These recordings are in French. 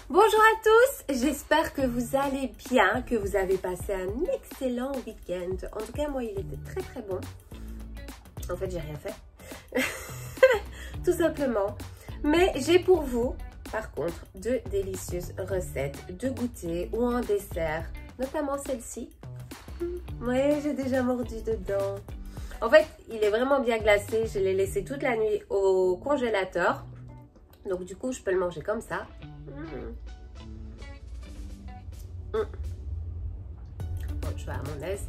Bonjour à tous, j'espère que vous allez bien, que vous avez passé un excellent week-end. En tout cas, moi, il était très très bon. En fait, j'ai rien fait, tout simplement. Mais j'ai pour vous, par contre, deux délicieuses recettes de goûter ou en dessert, notamment celle-ci. Ouais, j'ai déjà mordu dedans. En fait, il est vraiment bien glacé. Je l'ai laissé toute la nuit au congélateur. Donc du coup, je peux le manger comme ça. Bon, je vais à mon aise.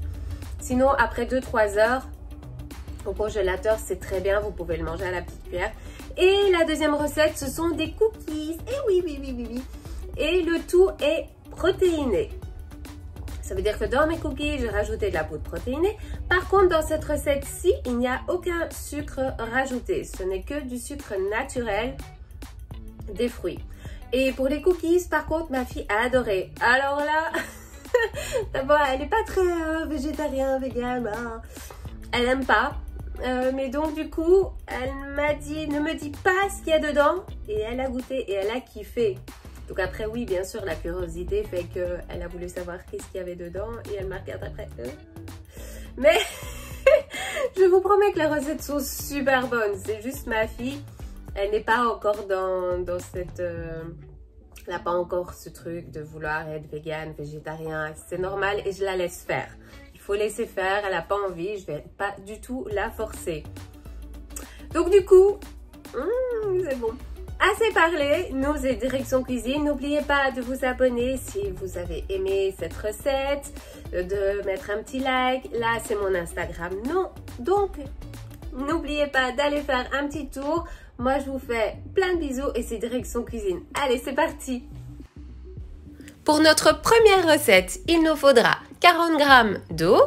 Sinon, après 2-3 heures, au congélateur, c'est très bien. Vous pouvez le manger à la petite cuillère. Et la deuxième recette, ce sont des cookies. Et oui. Et le tout est protéiné. Ça veut dire que dans mes cookies, j'ai rajouté de la poudre protéinée. Par contre, dans cette recette-ci, il n'y a aucun sucre rajouté. Ce n'est que du sucre naturel des fruits. Et pour les cookies, par contre, ma fille a adoré. Alors là, d'abord, elle n'est pas très végétarien, vegan. Hein. Elle n'aime pas. Mais donc, du coup, elle m'a dit, ne me dis pas ce qu'il y a dedans. Et elle a goûté et elle a kiffé. Donc après, oui, bien sûr, la curiosité fait qu'elle a voulu savoir qu'est-ce qu'il y avait dedans. Et elle m'a regardé après. Mais je vous promets que les recettes sont super bonnes. C'est juste ma fille. Elle n'est pas encore dans cette... elle n'a pas encore ce truc de vouloir être végane, végétarien. C'est normal et je la laisse faire. Il faut laisser faire. Elle n'a pas envie. Je ne vais pas du tout la forcer. Donc du coup, c'est bon. Assez parlé, nous et Direction Cuisine. N'oubliez pas de vous abonner si vous avez aimé cette recette, de mettre un petit like. Là, c'est mon Instagram. Non, donc, n'oubliez pas d'aller faire un petit tour. Moi, je vous fais plein de bisous et c'est Direction Cuisine. Allez, c'est parti! Pour notre première recette, il nous faudra 40 g d'eau,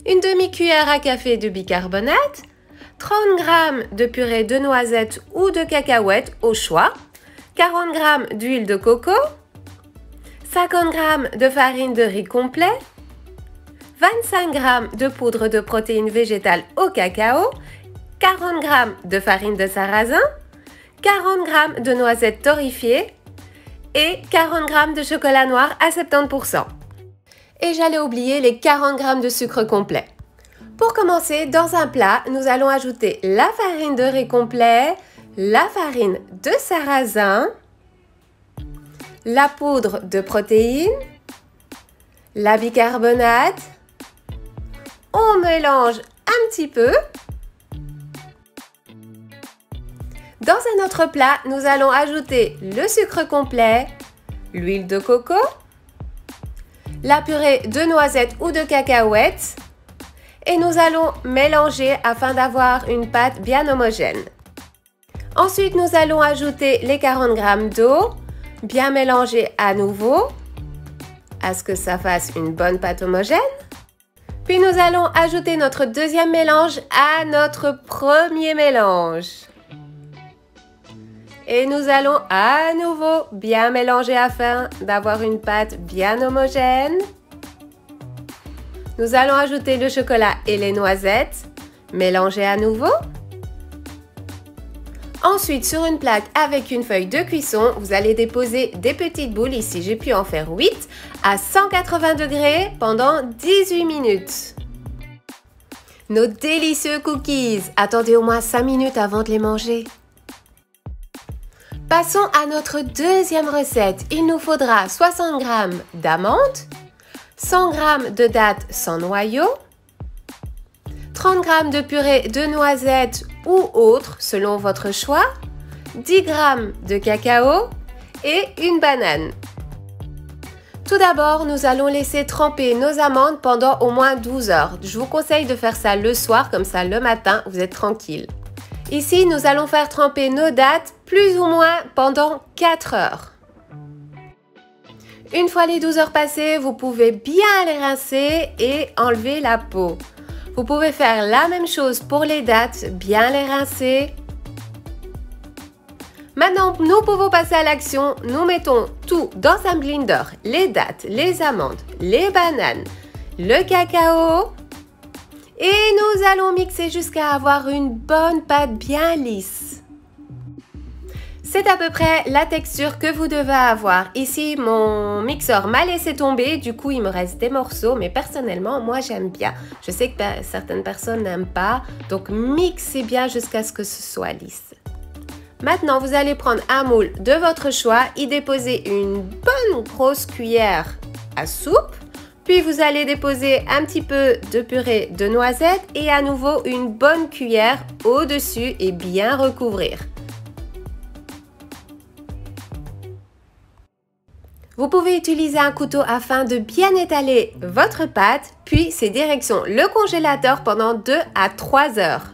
une demi-cuillère à café de bicarbonate, 30 g de purée de noisettes ou de cacahuètes au choix, 40 g d'huile de coco, 50 g de farine de riz complet, 25 g de poudre de protéines végétales au cacao, 40 g de farine de sarrasin, 40 g de noisettes torréfiées et 40 g de chocolat noir à 70%. Et j'allais oublier les 40 g de sucre complet. Pour commencer, dans un plat, nous allons ajouter la farine de riz complet, la farine de sarrasin, la poudre de protéines, la bicarbonate. On mélange un petit peu. Dans un autre plat, nous allons ajouter le sucre complet, l'huile de coco, la purée de noisettes ou de cacahuètes et nous allons mélanger afin d'avoir une pâte bien homogène. Ensuite, nous allons ajouter les 40 g d'eau, bien mélanger à nouveau à ce que ça fasse une bonne pâte homogène. Puis nous allons ajouter notre deuxième mélange à notre premier mélange. Et nous allons à nouveau bien mélanger afin d'avoir une pâte bien homogène. Nous allons ajouter le chocolat et les noisettes, mélanger à nouveau. Ensuite, sur une plaque avec une feuille de cuisson, vous allez déposer des petites boules, ici j'ai pu en faire 8, à 180 degrés pendant 18 minutes. Nos délicieux cookies, attendez au moins 5 minutes avant de les manger. Passons à notre deuxième recette. Il nous faudra 60 g d'amandes, 100 g de dattes sans noyau, 30 g de purée de noisettes ou autre selon votre choix, 10 g de cacao et une banane. Tout d'abord, nous allons laisser tremper nos amandes pendant au moins 12 heures. Je vous conseille de faire ça le soir, comme ça le matin, vous êtes tranquille. Ici, nous allons faire tremper nos dattes plus ou moins pendant 4 heures. Une fois les 12 heures passées, vous pouvez bien les rincer et enlever la peau. Vous pouvez faire la même chose pour les dattes, bien les rincer. Maintenant, nous pouvons passer à l'action. Nous mettons tout dans un blender, les dattes, les amandes, les bananes, le cacao. Et nous allons mixer jusqu'à avoir une bonne pâte bien lisse. C'est à peu près la texture que vous devez avoir. Ici, mon mixeur m'a laissé tomber, du coup, il me reste des morceaux, mais personnellement, moi, j'aime bien. Je sais que certaines personnes n'aiment pas, donc mixez bien jusqu'à ce que ce soit lisse. Maintenant, vous allez prendre un moule de votre choix, y déposer une bonne grosse cuillère à soupe, puis vous allez déposer un petit peu de purée de noisettes et à nouveau une bonne cuillère au-dessus et bien recouvrir. Vous pouvez utiliser un couteau afin de bien étaler votre pâte, puis c'est direction le congélateur pendant 2 à 3 heures.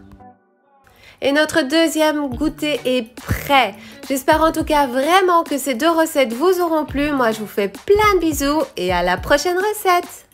Et notre deuxième goûter est prêt. J'espère en tout cas vraiment que ces 2 recettes vous auront plu. Moi, je vous fais plein de bisous et à la prochaine recette.